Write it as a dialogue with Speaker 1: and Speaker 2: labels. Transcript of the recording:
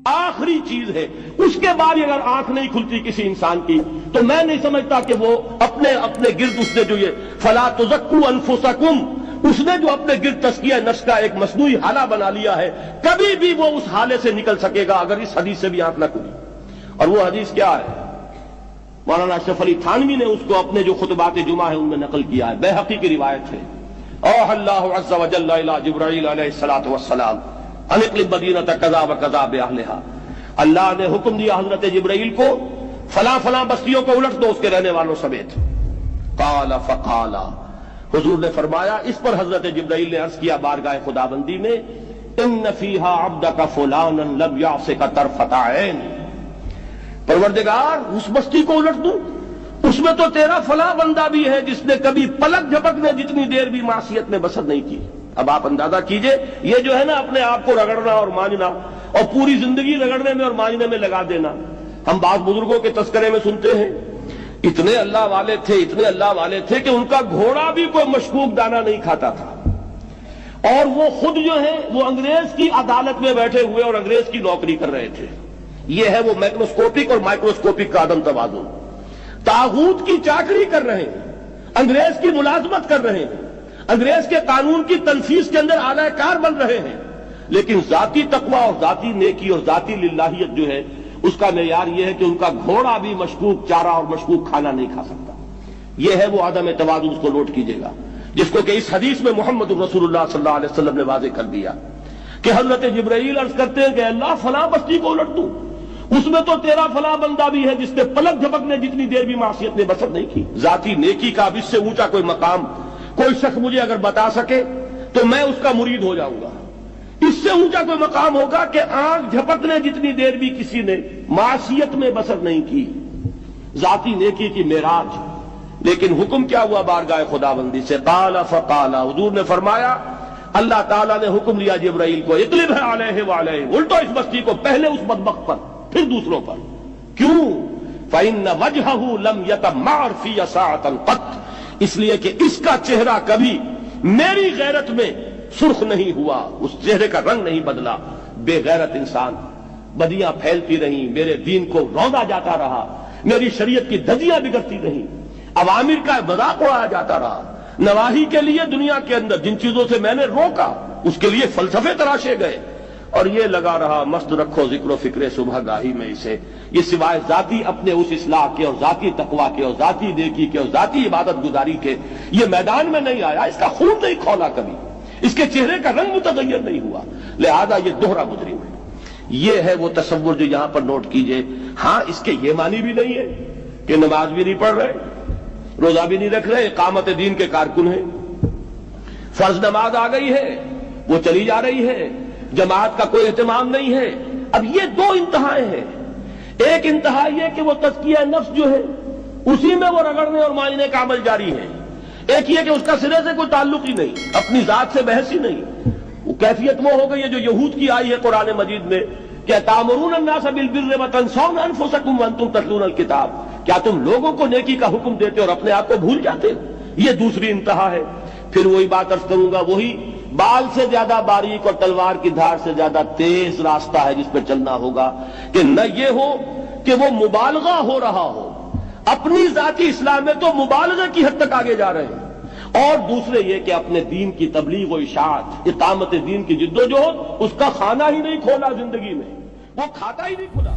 Speaker 1: آخری چیز ہے، اس کے بعد اگر آنکھ نہیں کھلتی کسی انسان کی تو میں نہیں سمجھتا کہ وہ اپنے گرد اس نے جو یہ فلا تزکوا انفسکم، اس نے جو اپنے گرد تزکیہ نفس کا ایک مصنوعی حالہ بنا لیا ہے، کبھی بھی وہ اس حالے سے نکل سکے گا اگر اس حدیث سے بھی آنکھ نہ کھلی۔ اور وہ حدیث کیا ہے؟ مولانا اشرف علی تھانوی نے اس کو اپنے جو خطبات جمعہ ہیں ان میں نقل کیا ہے، بیہقی کی روایت ہے۔ اوحى اللہ عز وجل الى جبرائیل علیہ الصلوۃ والسلام ان اقلب مدینۃ کذا وکذا باہلھا، اللہ نے حکم دیا حضرت جبرائیل کو فلاں فلاں بستیوں کو الٹ دو اس کے رہنے والوں سمیت۔ قال فقال، حضور نے فرمایا، اس پر حضرت جبرائیل نے عرض کیا بارگاہ خداوندی میں، ان فیہا عبدک فلانا لم یعصک طرفۃ عین، پروردگار اس بستی کو الٹ دوں، اس میں تو تیرا فلاں بندہ بھی ہے جس نے کبھی پلک جھپکنے جتنی دیر بھی معصیت میں بسر نہیں کی۔ اب آپ اندازہ کیجئے، یہ جو ہے نا اپنے آپ کو رگڑنا اور مانجنا اور پوری زندگی رگڑنے میں اور مانجنے میں لگا دینا، ہم بعض بزرگوں کے تذکرے میں سنتے ہیں اتنے اللہ والے تھے، اتنے اللہ والے تھے کہ ان کا گھوڑا بھی کوئی مشکوک دانہ نہیں کھاتا تھا، اور وہ خود جو ہے وہ انگریز کی عدالت میں بیٹھے ہوئے اور انگریز کی نوکری کر رہے تھے۔ یہ ہے وہ میکروسکوپک اور مائکروسکوپک کا عدم توازن، طاغوت کی چاکری کر رہے ہیں، انگریز کی ملازمت کر رہے ہیں، انگریز کے قانون کی تنفیذ کے اندر اعلی کار بن رہے ہیں، لیکن ذاتی تقوی اور ذاتی نیکی اور ذاتی للہیت جو ہے اس کا معیار یہ ہے کہ ان کا گھوڑا بھی مشکوک چارہ اور مشکوک کھانا نہیں کھا سکتا۔ یہ ہے وہ عدم توازن، اس کو نوٹ کیجئے گا، جس کو کہ اس حدیث میں محمد رسول اللہ صلی اللہ علیہ وسلم نے واضح کر دیا کہ حضرت جبرائیل عرض کرتے ہیں کہ اللہ فلاں بستی کو الٹ دوں، اس میں تو تیرا فلاں بندہ بھی ہے جس نے پلک جھپکنے جتنی دیر بھی معصیت نے بسر نہیں کی۔ ذاتی نیکی کا اب اس سے اونچا کوئی مقام کوئی شخص مجھے اگر بتا سکے تو میں اس کا مرید ہو جاؤں گا۔ اس سے اونچا کوئی مقام ہوگا کہ آنکھ جھپکنے جتنی دیر بھی کسی نے معصیت میں بسر نہیں کی، ذاتی نیکی کی معراج۔ لیکن حکم کیا ہوا بارگاہ خداوندی سے؟ قال فقال، حضور نے فرمایا، اللہ تعالیٰ نے حکم دیا جبرائیل کو، اقلب علیہ وعلیہ، الٹو اس بستی کو، پہلے اس بدبخت پر پھر دوسروں پر۔ کیوں؟ فإن وجهه لم يتمعر في ساعة قط، اس لیے کہ اس کا چہرہ کبھی میری غیرت میں سرخ نہیں ہوا، اس چہرے کا رنگ نہیں بدلا۔ بے غیرت انسان، بدیاں پھیلتی رہیں، میرے دین کو روندا جاتا رہا، میری شریعت کی دھجیاں بگڑتی رہیں، عوامر کا مذاق اڑایا جاتا رہا، نواہی کے لیے دنیا کے اندر جن چیزوں سے میں نے روکا اس کے لیے فلسفے تراشے گئے، اور یہ لگا رہا مست رکھو ذکر و فکر صبح گاہی میں اسے، یہ سوائے ذاتی اپنے اس اصلاح کے اور ذاتی تقوی کے اور ذاتی نیکی کے اور ذاتی عبادت گزاری کے یہ میدان میں نہیں آیا، اس کا خون نہیں کھولا کبھی، اس کے چہرے کا رنگ متغیر نہیں ہوا، لہذا یہ دوہرا مجرم ہے۔ یہ ہے وہ تصور جو یہاں پر نوٹ کیجئے۔ ہاں، اس کے یہ معنی بھی نہیں ہے کہ نماز بھی نہیں پڑھ رہے، روزہ بھی نہیں رکھ رہے، اقامت دین کے کارکن ہیں، فرض نماز آ گئی ہے وہ چلی جا رہی ہے، جماعت کا کوئی اہتمام نہیں ہے۔ اب یہ دو انتہائیں ہیں، ایک انتہا یہ کہ وہ تزکیہ نفس جو ہے اسی میں وہ رگڑنے اور مانجنے کا عمل جاری ہے، ایک یہ کہ اس کا سرے سے کوئی تعلق ہی نہیں، اپنی ذات سے بحث ہی نہیں۔ وہ کیفیت وہ ہو گئی ہے جو یہود کی آئی ہے قرآن مجید میں کہ تأمرون الناس بالبر وتنسون انفسکم وانتم تتلون الکتاب، کیا تم لوگوں کو نیکی کا حکم دیتے اور اپنے آپ کو بھول جاتے ہو؟ یہ دوسری انتہا ہے۔ پھر وہی بات عرض کروں گا، وہی بال سے زیادہ باریک اور تلوار کی دھار سے زیادہ تیز راستہ ہے جس پہ چلنا ہوگا کہ نہ یہ ہو کہ وہ مبالغہ ہو رہا ہو، اپنی ذاتی اصلاح میں تو مبالغہ کی حد تک آگے جا رہے ہیں، اور دوسرے یہ کہ اپنے دین کی تبلیغ و اشاعت، اقامت دین کی جد و جہد، اس کا کھانا ہی نہیں کھولا زندگی میں، وہ کھاتا ہی نہیں کھلا۔